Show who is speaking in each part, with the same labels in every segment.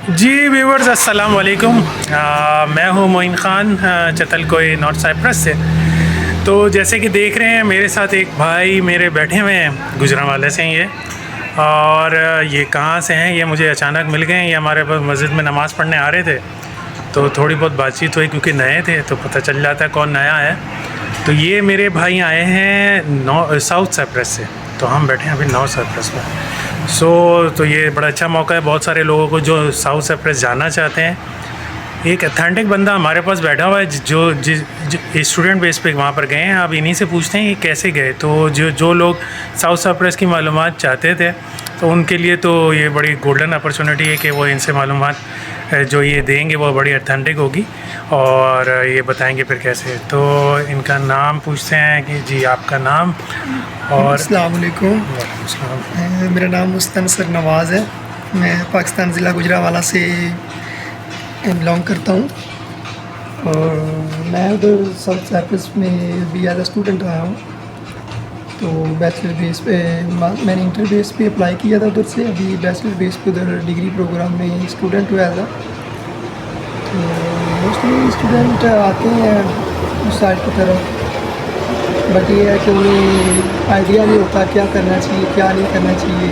Speaker 1: जी viewers अस्सलाम वालेकुम। मैं हूँ मोइन ख़ान चतलकोई नॉर्थ साइप्रस से। तो जैसे कि देख रहे हैं मेरे साथ एक भाई मेरे बैठे हुए हैं, गुजरांवाले से हैं ये। और ये कहाँ से हैं ये मुझे अचानक मिल गए हैं। ये हमारे पास मस्जिद में नमाज़ पढ़ने आ रहे थे, तो थोड़ी बहुत बातचीत हुई क्योंकि नए थे तो पता चल जाता है कौन नया है। तो ये मेरे भाई आए हैं साउथ साइप्रस से, तो हम बैठे हैं अभी नॉर्थ साइप्रस में। तो ये बड़ा अच्छा मौका है बहुत सारे लोगों को जो साउथ साइप्रस जाना चाहते हैं। एक अथेंटिक बंदा हमारे पास बैठा हुआ है जो स्टूडेंट बेस पे वहाँ पर गए हैं। अब इन्हीं से पूछते हैं ये कैसे गए। तो जो लोग साउथ साइप्रस की मालूमात चाहते थे तो उनके लिए तो ये बड़ी गोल्डन अपॉर्चुनिटी है कि वो इनसे मालूमात जो ये देंगे वो बड़ी अथेंटिक होगी और ये बताएंगे फिर कैसे। तो इनका नाम पूछते हैं कि जी आपका नाम और।
Speaker 2: अस्सलाम वालेकुम। मेरा नाम मुस्तनसर नवाज़ है। मैं पाकिस्तान ज़िला गुजरांवाला से बिलोंग करता हूँ और मैं उधर साउथ साइप्रस में भी एज अ स्टूडेंट आया हूँ। तो बैचलर बेस पे मैंने इंटर बेस पे अप्लाई किया था उधर से। अभी बैचलर बेस पे उधर डिग्री प्रोग्राम में स्टूडेंट हुआ था। तो मोस्टली स्टूडेंट आते हैं उस साइड की तरफ, बट ये है कि उन्हें आइडिया नहीं होता क्या करना चाहिए क्या नहीं करना चाहिए।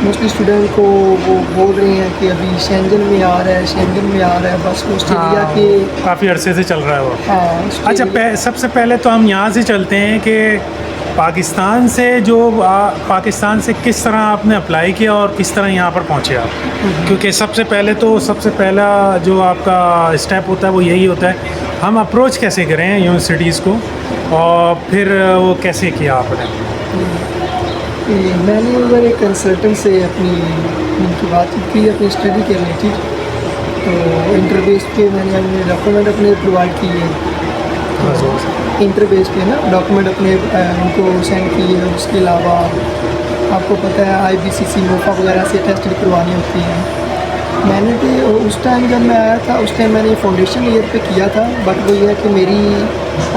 Speaker 2: मोस्टली स्टूडेंट को वो बोल रहे हैं कि अभी शेंजन में आ रहा है, शेंजन में आ रहा है, बस ऑस्ट्रेलिया के
Speaker 1: काफ़ी अरसे से चल रहा है वो।
Speaker 2: हाँ
Speaker 1: अच्छा सबसे पहले तो हम यहाँ से चलते हैं कि पाकिस्तान से पाकिस्तान से किस तरह आपने अप्लाई किया और किस तरह यहाँ पर पहुँचे आप। क्योंकि सबसे पहला जो आपका स्टेप होता है वो यही होता है हम अप्रोच कैसे करें यूनिवर्सिटीज़ को और फिर वो कैसे किया आपने।
Speaker 2: मैंने उधर एक कंसल्टेंट से अपनी उनकी बातचीत की अपनी स्टडी के रिलेटेड। तो इंटर बेस पे मैंने अपने डॉक्यूमेंट अपने प्रोवाइड किए। तो इंटर बेस पे ना डॉक्यूमेंट अपने उनको सेंड किए। उसके अलावा आपको पता है IBCC मोफा वगैरह से टेस्ट करवानी होती हैं। मैंने तो उस टाइम जब मैं आया था उस टाइम मैंने फाउंडेशन ईयर पे किया था, बट वो ये है कि मेरी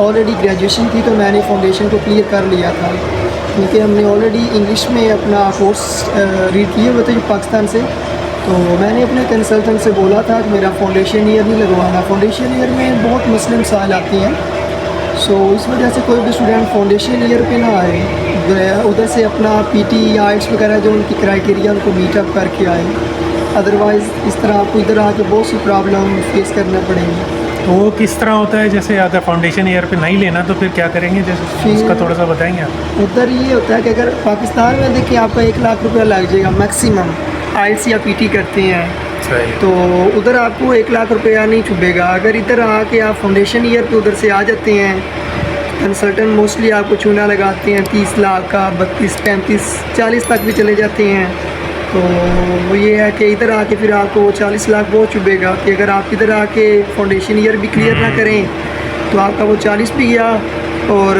Speaker 2: ऑलरेडी ग्रेजुएशन थी तो मैंने फाउंडेशन को क्लियर कर लिया था क्योंकि हमने ऑलरेडी इंग्लिश में अपना कोर्स रीड किए हुए थे पाकिस्तान से। तो मैंने अपने कंसल्टेंट से बोला था कि मेरा फाउंडेशन ईयर नहीं लगवाना। फाउंडेशन ईयर में बहुत मसले मसाइल आती हैं। सो इस वजह से कोई भी स्टूडेंट फाउंडेशन ईयर पे ना आए, उधर से अपना PT या IELTS वगैरह जो उनकी क्राइटेरिया उनको मीटअप करके आए। अदरवाइज़ इस तरह आपको इधर आके बहुत सी प्रॉब्लम फेस करना पड़ेगी।
Speaker 1: तो वो किस तरह होता है, जैसे अगर फाउंडेशन ईयर पे नहीं लेना तो फिर क्या करेंगे, जैसे उसका थोड़ा सा बताएंगे आप।
Speaker 2: उधर ये होता है कि अगर पाकिस्तान में देखिए आपका 1 लाख रुपया लग जाएगा मैक्सिमम, IELTS या PT करते हैं तो उधर आपको 1 लाख रुपया नहीं चुभेगा। अगर इधर आके आप फाउंडेशन ईयर पे उधर से आ जाते हैं, कंसल्टेंट मोस्टली आपको चूना लगाते हैं 30 लाख का, 32, 35, 40 तक भी चले जाते हैं। तो वो ये है कि इधर आके फिर आपको 40 लाख बहुत चुभेगा कि अगर आप इधर आके फाउंडेशन ईयर भी क्लियर ना करें तो आपका वो 40 भी गया। और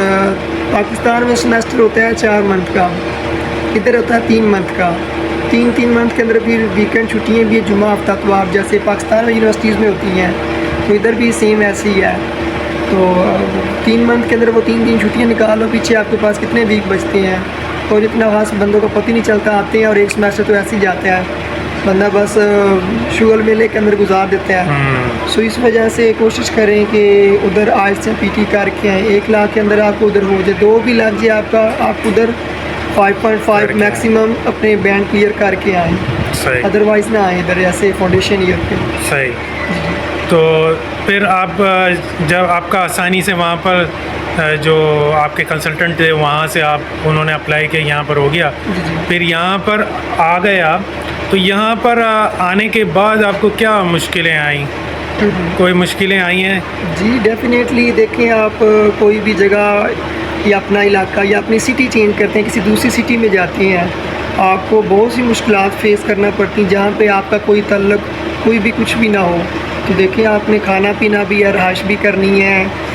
Speaker 2: पाकिस्तान में सेमेस्टर होता है 4 मंथ का, इधर होता है 3 मंथ का। 3 मंथ के अंदर फिर वीकेंड छुट्टियाँ भी है, जुम्मा हफ्ता तवार जैसे पाकिस्तान में यूनिवर्सिटीज़ में होती हैं तो इधर भी सेम ऐसे ही है। तो 3 मंथ के अंदर वो 3 छुट्टियाँ निकालो, पीछे आपके पास कितने वीक बचते हैं और इतना खास बंदों को पता ही नहीं चलता। आते हैं और एक सेमेस्टर तो ऐसे ही जाता है, बंदा बस शुगल मेले के अंदर गुजार देता है। सो इस वजह से कोशिश करें कि उधर IELTS से PT करके आएँ। 1 लाख के अंदर आपको उधर हो जाए, 2 भी लग जाए आपका, आप उधर 5.5 मैक्सिमम अपने बैंड क्लियर करके आएँ। अदरवाइज़ ना आए इधर ऐसे फाउंडेशन ईयर पे।
Speaker 1: सही। तो फिर आप जब आपका आसानी से वहाँ पर जो आपके कंसल्टेंट थे वहाँ से उन्होंने अप्लाई किया, यहाँ पर हो गया। फिर यहाँ पर आ गए आप, तो यहाँ पर आने के बाद आपको क्या मुश्किलें आई, कोई मुश्किलें आई हैं?
Speaker 2: जी डेफिनेटली। देखें आप कोई भी जगह या अपना इलाका या अपनी सिटी चेंज करते हैं, किसी दूसरी सिटी में जाते हैं, आपको बहुत सी मुश्किलात फेस करना पड़ती हैं जहाँ पे आपका कोई तल्लुक कोई भी कुछ भी ना हो। तो देखें आपने खाना पीना भी है, रहाइश भी करनी है,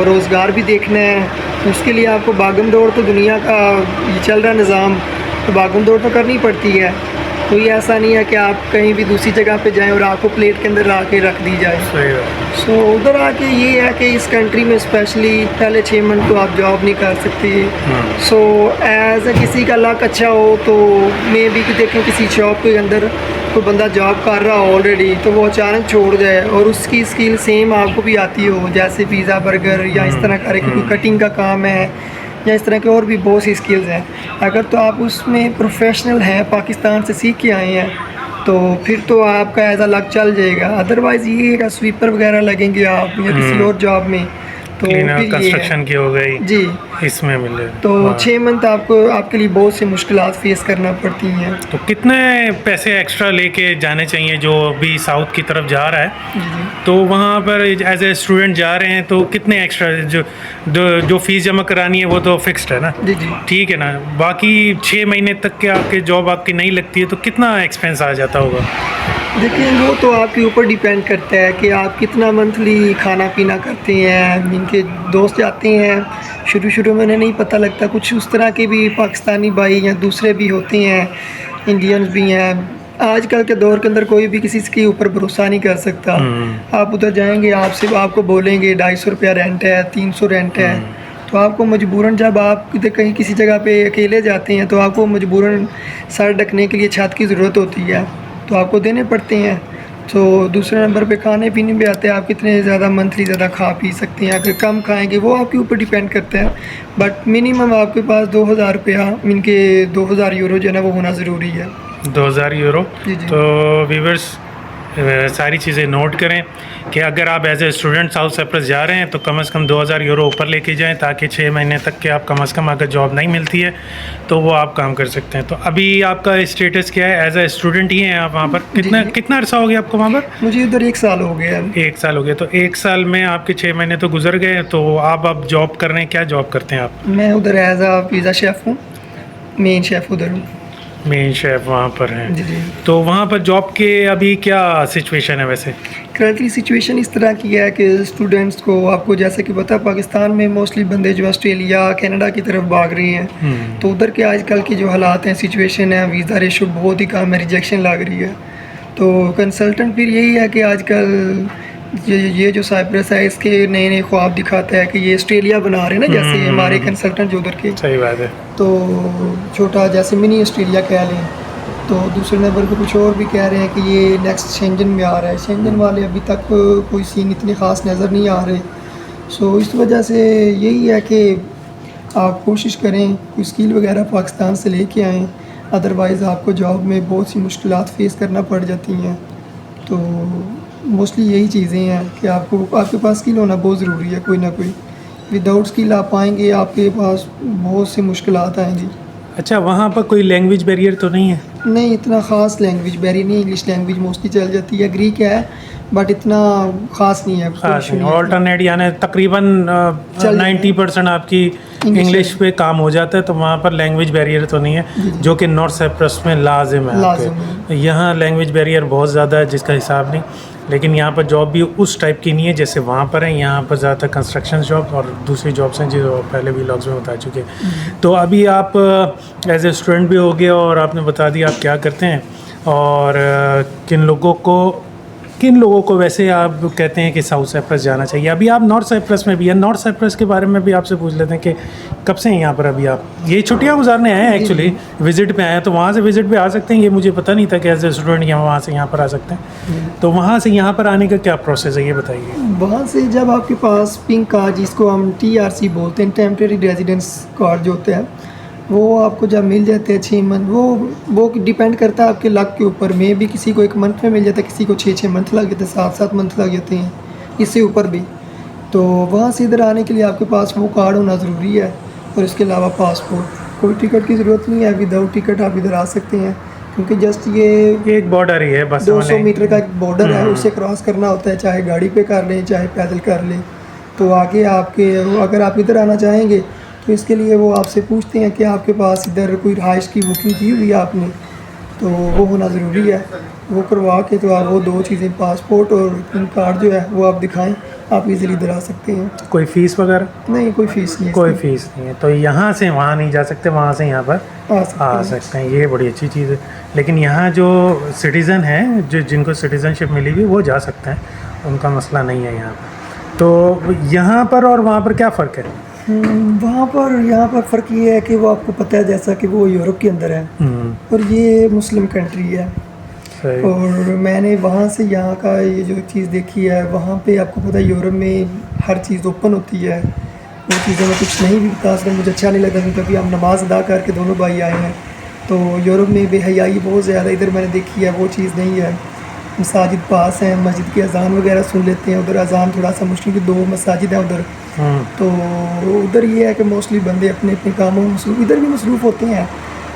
Speaker 2: रोज़गार भी देखना है, तो उसके लिए आपको भागम दौड़ तो दुनिया का ये चल रहा निज़ाम, तो भागम दौड़ तो करनी पड़ती है। कोई ऐसा नहीं है कि आप कहीं भी दूसरी जगह पे जाएं और आपको प्लेट के अंदर ला के रख दी जाए। सो उधर आके ये है कि इस कंट्री में स्पेशली पहले 6 मंथ तो आप जॉब नहीं कर सकते। सो एज किसी का लक अच्छा हो तो मे भी देखें किसी शॉप के अंदर कोई बंदा जॉब कर रहा हो ऑलरेडी, तो वो अचानक छोड़ जाए और उसकी स्किल सेम आपको भी आती हो, जैसे पिज़्ज़ा बर्गर या इस तरह का कोई कटिंग का काम है या इस तरह के और भी बहुत सी स्किल्स हैं, अगर तो आप उसमें प्रोफेशनल हैं, पाकिस्तान से सीख के आए हैं, तो फिर तो आपका एज अ लक चल जाएगा। अदरवाइज़ ये है स्वीपर वगैरह लगेंगे आप या किसी और जॉब में, तो
Speaker 1: क्लीनर
Speaker 2: फिर
Speaker 1: कंस्ट्रक्शन की हो गई
Speaker 2: जी,
Speaker 1: इसमें मिले
Speaker 2: तो 6 मंथ आपको आपके लिए बहुत सी मुश्किलात फेस करना पड़ती हैं।
Speaker 1: तो कितने पैसे एक्स्ट्रा लेके जाने चाहिए जो अभी साउथ की तरफ जा रहा है, तो वहाँ पर एज ए स्टूडेंट जा रहे हैं तो कितने एक्स्ट्रा जो फीस जमा करानी है वो तो फिक्स्ड है ना,
Speaker 2: जी जी।
Speaker 1: ठीक है ना, बाकी 6 महीने तक के आपके जॉब आपकी नहीं लगती है तो कितना एक्सपेंस आ जाता होगा?
Speaker 2: देखिए वो तो आपके ऊपर डिपेंड करता है कि आप कितना मंथली खाना पीना करते हैं। इनके दोस्त जाते हैं, शुरू में उन्हें नहीं पता लगता, कुछ उस तरह के भी पाकिस्तानी भाई या दूसरे भी होते हैं, इंडियंस भी हैं। आजकल के दौर के अंदर कोई भी किसी के ऊपर भरोसा नहीं कर सकता। आप उधर जाएंगे, आपको बोलेंगे 250 रुपया रेंट है, 300 रेंट है, तो आपको मजबूरन जब आप कहीं किसी जगह पे अकेले जाते हैं तो आपको मजबूरन सर ढकने के लिए छत की ज़रूरत होती है, तो आपको देने पड़ते हैं। तो दूसरे नंबर पे खाने पीने भी आते हैं, आप कितने ज़्यादा मंथली ज़्यादा खा पी सकते हैं, अगर कम खाएंगे वो आपके ऊपर डिपेंड करता है, बट मिनिमम आपके पास 2000 रुपया, इनके 2000 यूरो जो है ना वो होना ज़रूरी है।
Speaker 1: 2000 यूरो।
Speaker 2: जी जी।
Speaker 1: तो व्यूवर्स सारी चीज़ें नोट करें कि अगर आप as a student South Cyprus जा रहे हैं तो कम से कम 2000 यूरो ऊपर लेके जाएं, ताकि 6 महीने तक के आप कम से कम, अगर जॉब नहीं मिलती है तो वो आप काम कर सकते हैं। तो अभी आपका स्टेटस क्या है? एज ए स्टूडेंट ही हैं आप वहाँ पर? कितना अरसा हो गया आपको वहाँ पर?
Speaker 2: मुझे इधर 1 साल हो गया।
Speaker 1: 1 साल हो गया। तो 1 साल में आपके 6 महीने तो गुजर गए, तो आप अब जॉब कर रहे हैं, क्या जॉब करते हैं आप?
Speaker 2: मैं उधर एज आ पिज़्ज़ा शेफ़ हूँ, मेन शेफ़ उधर हूँ।
Speaker 1: मेन शेफ वहाँ पर हैं।
Speaker 2: जी जी।
Speaker 1: तो वहाँ पर जॉब के अभी क्या सिचुएशन है वैसे?
Speaker 2: करंटली सिचुएशन इस तरह की है कि स्टूडेंट्स को, आपको जैसे कि पता, पाकिस्तान में मोस्टली बंदे जो ऑस्ट्रेलिया कनाडा की तरफ भाग रहे हैं, तो उधर के आजकल के जो हालात हैं, सिचुएशन है, वीज़ा रेशो बहुत ही कम है, रिजेक्शन लग रही है। तो कंसल्टेंट फिर यही है कि आजकल ये जो साइप्रस है इसके नए ख्वाब दिखाता है कि ये ऑस्ट्रेलिया बना रहे हैं ना, जैसे हमारे कंसल्टेंट जो उधर के,
Speaker 1: सही बात है,
Speaker 2: तो छोटा जैसे मिनी ऑस्ट्रेलिया कह लें। तो दूसरे नंबर पे कुछ और भी कह रहे हैं कि ये नेक्स्ट शेंजन में आ रहा है। शेंजन वाले अभी तक कोई सीन इतने ख़ास नज़र नहीं आ रहे। सो इस वजह से यही है कि आप कोशिश करें कोई स्किल वगैरह पाकिस्तान से लेके आएँ, अदरवाइज़ आपको जॉब में बहुत सी मुश्किलात फेस करना पड़ जाती हैं। तो मोस्टली यही चीज़ें हैं कि आपके पास स्किल होना बहुत ज़रूरी है, कोई ना कोई। विदाउट स्किल आप आएंगे, आपके पास बहुत सी मुश्किलात आएंगी।
Speaker 1: अच्छा, वहाँ पर कोई लैंग्वेज बैरियर तो नहीं है?
Speaker 2: नहीं, इतना ख़ास लैंग्वेज बैरियर नहीं, इंग्लिश लैंग्वेज मोस्टली चल जाती है, ग्रीक है बट इतना ख़ास नहीं है।
Speaker 1: ऑल्टरनेट यानी तकरीबन 90% आपकी इंग्लिश पे काम हो जाता है, तो वहाँ पर लैंग्वेज बैरियर तो नहीं है, जो कि नॉर्थ साइप्रस में लाजिम है। यहाँ लैंग्वेज बैरियर बहुत ज़्यादा है जिसका हिसाब नहीं, लेकिन यहाँ पर जॉब भी उस टाइप की नहीं है जैसे वहाँ पर है। यहाँ पर ज़्यादातर कंस्ट्रक्शन जॉब और दूसरी जॉब्स हैं जो पहले भी व्लॉग्स में बता चुके हैं। तो अभी आप एज ए स्टूडेंट भी हो गए और आपने बता दिया आप क्या करते हैं और किन लोगों को वैसे आप कहते हैं कि साउथ साइप्रस जाना चाहिए। अभी आप नॉर्थ साइप्रस में भी हैं, नॉर्थ साइप्रस के बारे में भी आपसे पूछ लेते हैं कि कब से हैं यहाँ पर? अभी आप ये छुट्टियाँ गुजारने आए हैं, एक्चुअली विज़िट पे आए हैं, तो वहाँ से विज़िट पे आ सकते हैं? ये मुझे पता नहीं था कि एज ए स्टूडेंट वहाँ से यहाँ पर आ सकते हैं। तो वहाँ से यहाँ पर आने का क्या प्रोसेस है, ये बताइए।
Speaker 2: वहाँ से जब आपके पास पिंक कार्ड, जिसको हम TRC बोलते हैं, टेम्परेरी रेजिडेंस कार्ड जो होते हैं, वो आपको जब मिल जाते हैं 6 मंथ, वो डिपेंड करता है आपके लक के ऊपर। में भी किसी को 1 मंथ में मिल जाता है, किसी को 6 मंथ लग जाते हैं, 7 मंथ लग जाते हैं, इससे ऊपर भी। तो वहाँ से इधर आने के लिए आपके पास वो कार्ड होना ज़रूरी है, और इसके अलावा पासपोर्ट। कोई टिकट की ज़रूरत नहीं है, विदाउट टिकट आप इधर आ सकते हैं, क्योंकि जस्ट ये
Speaker 1: एक बॉर्डर ही है, बस
Speaker 2: 200 मीटर का एक बॉर्डर है, उसे क्रॉस करना होता है, चाहे गाड़ी पे कर लें चाहे पैदल कर लें। तो आगे अगर आप इधर आना चाहेंगे तो इसके लिए वो आपसे पूछते हैं कि आपके पास इधर कोई रहाइश की बुकिंग की हुई है आपने, तो वो होना ज़रूरी है। वो करवा के तो आप वो 2 चीज़ें, पासपोर्ट और पिन कार्ड जो है वो आप दिखाएं, आप इजीली इधर आ सकते हैं।
Speaker 1: कोई फ़ीस वगैरह?
Speaker 2: नहीं, कोई फ़ीस नहीं है।
Speaker 1: कोई फ़ीस नहीं है। तो यहाँ से वहाँ नहीं जा सकते, वहाँ से यहाँ पर आ सकते हैं, ये बड़ी अच्छी चीज़ है। लेकिन यहाँ जो सिटीज़न हैं, जिनको सिटीज़नशिप मिली हुई, वो जा सकते हैं, उनका मसला नहीं है यहाँ पर। तो यहाँ पर और वहाँ पर क्या फ़र्क है?
Speaker 2: वहाँ पर यहाँ पर फ़र्क ये है कि वो आपको पता है जैसा कि वो यूरोप के अंदर है और ये मुस्लिम कंट्री है।
Speaker 1: सही।
Speaker 2: और मैंने वहाँ से यहाँ का ये जो चीज़ देखी है, वहाँ पे आपको पता है यूरोप में हर चीज़ ओपन होती है, वो चीज़ें मैं कुछ नहीं भी बता सकता, मुझे अच्छा नहीं लगता क्योंकि अभी हम नमाज़ अदा करके दोनों भाई आए हैं। तो यूरोप में बेहयाई बहुत ज़्यादा इधर मैंने देखी है, वो चीज़ नहीं है। मसाजिद पास हैं, मस्जिद की अज़ान वगैरह सुन लेते हैं, उधर अज़ान थोड़ा सा मुश्किल की 2 मसाजिद हैं उधर। तो उधर ये है कि मोस्टली बंदे अपने अपने कामों में मसरूफ़, इधर भी मसरूफ़ होते हैं,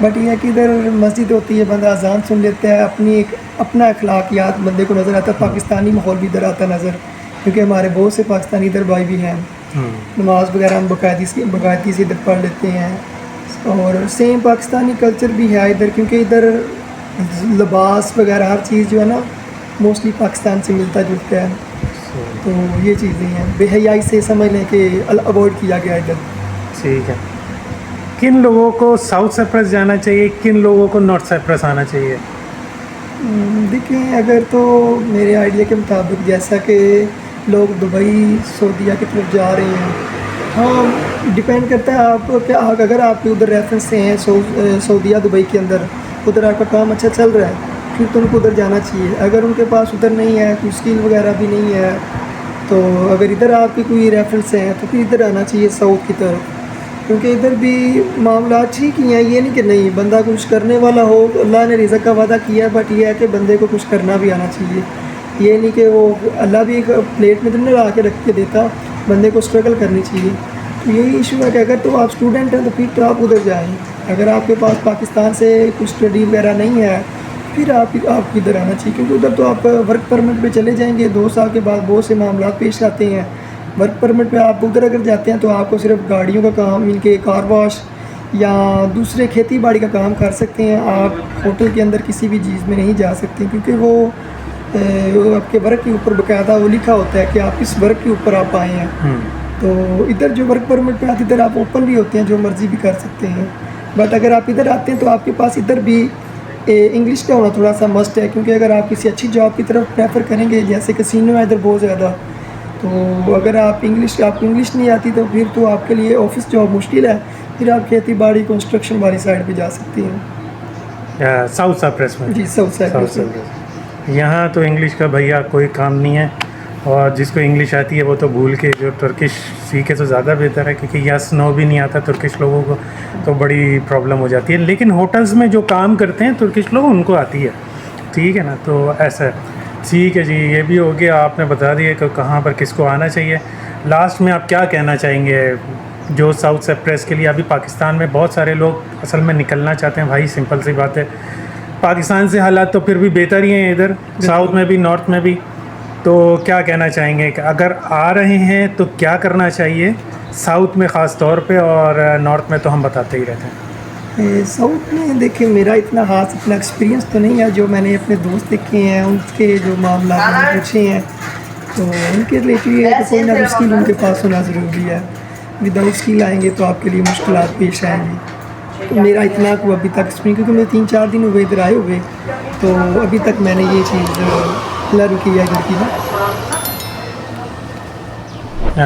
Speaker 2: बट ये है कि इधर मस्जिद होती है, बंदा अज़ान सुन लेता है, अपनी एक अपना अखलाकियात बंदे को नज़र आता है। पाकिस्तानी माहौल भी इधर आता नज़र, क्योंकि हमारे बहुत से पाकिस्तानी इधर भाई भी हैं। नमाज वगैरह हम बाकायदगी से इधर पढ़ लेते हैं, और सेम पाकिस्तानी कल्चर भी है इधर, क्योंकि इधर लिबास वगैरह हर चीज़ जो है ना मोस्टली पाकिस्तान से मिलता जुलता है। तो ये चीज़ें हैं, बेहयाई से समझ लें कि अवॉइड किया गया इधर।
Speaker 1: ठीक है। किन लोगों को साउथ साइप्रस जाना चाहिए, किन लोगों को नॉर्थ साइप्रस आना चाहिए?
Speaker 2: देखिए, अगर तो मेरे आइडिया के मुताबिक जैसा कि लोग दुबई सऊदीया की तरफ जा रहे हैं, हाँ डिपेंड करता है आप क्या, अगर आपके उधर रेफरेंस से हैं सऊदीया दुबई के अंदर, उधर आपका काम अच्छा चल रहा है, फिर तो उनको उधर जाना चाहिए। अगर उनके पास उधर नहीं है, कोई स्किल वगैरह भी नहीं है, तो अगर इधर आपकी कोई रेफरेंस हैं तो फिर इधर आना चाहिए साउथ की तरफ, क्योंकि इधर भी मामला ठीक ही हैं। ये नहीं कि नहीं, बंदा कुछ करने वाला हो, अल्लाह ने रिज़्क़ का वादा किया है, बट ये है कि बंदे को कुछ करना भी आना चाहिए। ये नहीं कि वो अल्लाह भी एक प्लेट में तो नहीं ला के रख के देता, बंदे को स्ट्रगल करनी चाहिए। तो यही इशू है कि अगर तो आप स्टूडेंट हैं तो फिर तो आप उधर जाएँ, अगर आपके पास पाकिस्तान से कुछ स्टडी वगैरह नहीं है फिर आप इधर आना चाहिए, क्योंकि उधर तो आप वर्क परमिट पे चले जाएंगे, 2 साल के बाद बहुत से मामला पेश आते हैं। वर्क परमिट पे आप उधर अगर जाते हैं तो आपको सिर्फ गाड़ियों का काम, इनके कार वॉश या दूसरे खेती बाड़ी का काम कर सकते हैं। आप होटल के अंदर किसी भी चीज़ में नहीं जा सकते, क्योंकि वो आपके वर्क के ऊपर बाकायदा वो लिखा होता है कि आप किस वर्क के ऊपर आप आए हैं। तो इधर जो वर्क परमिट पे आते इधर आप ओपन भी होते हैं, जो मर्ज़ी भी कर सकते हैं। बट अगर आप इधर आते हैं तो आपके पास इधर भी इंग्लिश का होना थोड़ा सा मस्ट है, क्योंकि अगर आप किसी अच्छी जॉब की तरफ प्रेफर करेंगे, जैसे कैसीनो है इधर बहुत ज़्यादा, तो अगर आपको इंग्लिश नहीं आती तो फिर तो आपके लिए ऑफिस जॉब मुश्किल है। फिर आप खेती बाड़ी कंस्ट्रक्शन वाली साइड पे जा सकती हैं।
Speaker 1: साउथ साइप्रस में?
Speaker 2: जी, साउथ साइप्रस में।
Speaker 1: यहाँ तो इंग्लिश का भैया कोई काम नहीं है, और जिसको इंग्लिश आती है वो तो भूल के जो तुर्किश सीखे तो ज़्यादा बेहतर है, क्योंकि यहाँ स्नो भी नहीं आता तुर्किश लोगों को, तो बड़ी प्रॉब्लम हो जाती है। लेकिन होटल्स में जो काम करते हैं तुर्किश लोग, उनको आती है, ठीक है ना। तो ऐसा है, ठीक है जी, ये भी हो गया, आपने बता दिया कि कहाँ पर किसको आना चाहिए। लास्ट में आप क्या कहना चाहेंगे जो साउथ साइप्रस के लिए? अभी पाकिस्तान में बहुत सारे लोग असल में निकलना चाहते हैं भाई, सिंपल सी बात है। पाकिस्तान से हालात तो फिर भी बेहतर ही हैं इधर, साउथ में भी नॉर्थ में भी। तो क्या कहना चाहेंगे कि अगर आ रहे हैं तो क्या करना चाहिए साउथ में ख़ास तौर पे, और नॉर्थ में तो हम बताते ही रहते हैं।
Speaker 2: साउथ में देखिए, मेरा इतना खास इतना एक्सपीरियंस तो नहीं है, जो मैंने अपने दोस्त देखे हैं उनके जो मामला मैंने पूछे हैं, तो उनके रिलेटिव ये है कि कोई ना कोई स्किल उनके पास होना ज़रूरी है। विदाउट स्किल आएंगे तो आपके लिए मुश्किलात पेश आएंगी। तो मेरा इतना को अभी तक एक्सपीरियंस, क्योंकि मैं 3-4 दिन हुए इधर आए हुए, तो अभी तक मैंने ये चीज़ लर्न की है इधर की ना।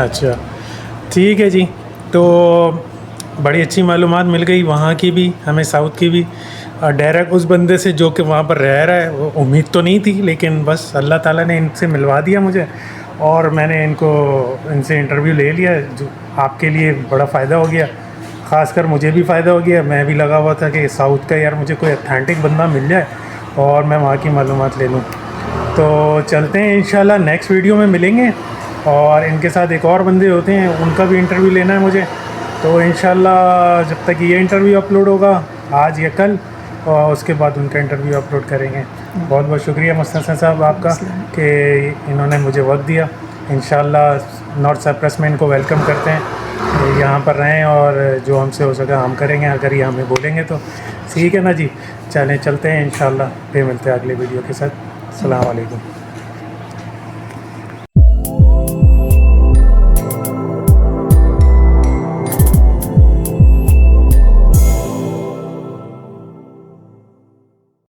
Speaker 1: अच्छा, ठीक है जी। तो बड़ी अच्छी मालूमात मिल गई वहाँ की भी, हमें साउथ की भी, और डायरेक्ट उस बंदे से जो कि वहाँ पर रह रहा है। वो उम्मीद तो नहीं थी, लेकिन बस अल्लाह ताला ने इनसे मिलवा दिया मुझे, और मैंने इनसे इंटरव्यू ले लिया, जो आपके लिए बड़ा फ़ायदा हो गया, ख़ासकर मुझे भी फ़ायदा हो गया। मैं भी लगा हुआ था कि साउथ का यार मुझे कोई ऑथेंटिक बंदा मिल जाए और मैं वहाँ की मालूमात ले लूँ। तो चलते हैं, इंशाल्लाह नेक्स्ट वीडियो में मिलेंगे, और इनके साथ एक और बंदे होते हैं, उनका भी इंटरव्यू लेना है मुझे। तो इंशाल्लाह जब तक ये इंटरव्यू अपलोड होगा, आज या कल, और उसके बाद उनका इंटरव्यू अपलोड करेंगे। बहुत बहुत शुक्रिया मुस्तफा साहब आपका कि इन्होंने मुझे वक्त दिया। इंशाल्लाह नॉर्थ साइप्रस में इनको वेलकम करते हैं, यहाँ पर रहें, और जो हमसे हो सका हम करेंगे, अगर ये हमें बोलेंगे तो। ठीक है ना जी, चलें, चलते हैं, इंशाल्लाह फिर मिलते हैं अगले वीडियो के साथ। अस्सलाम वालेकुम।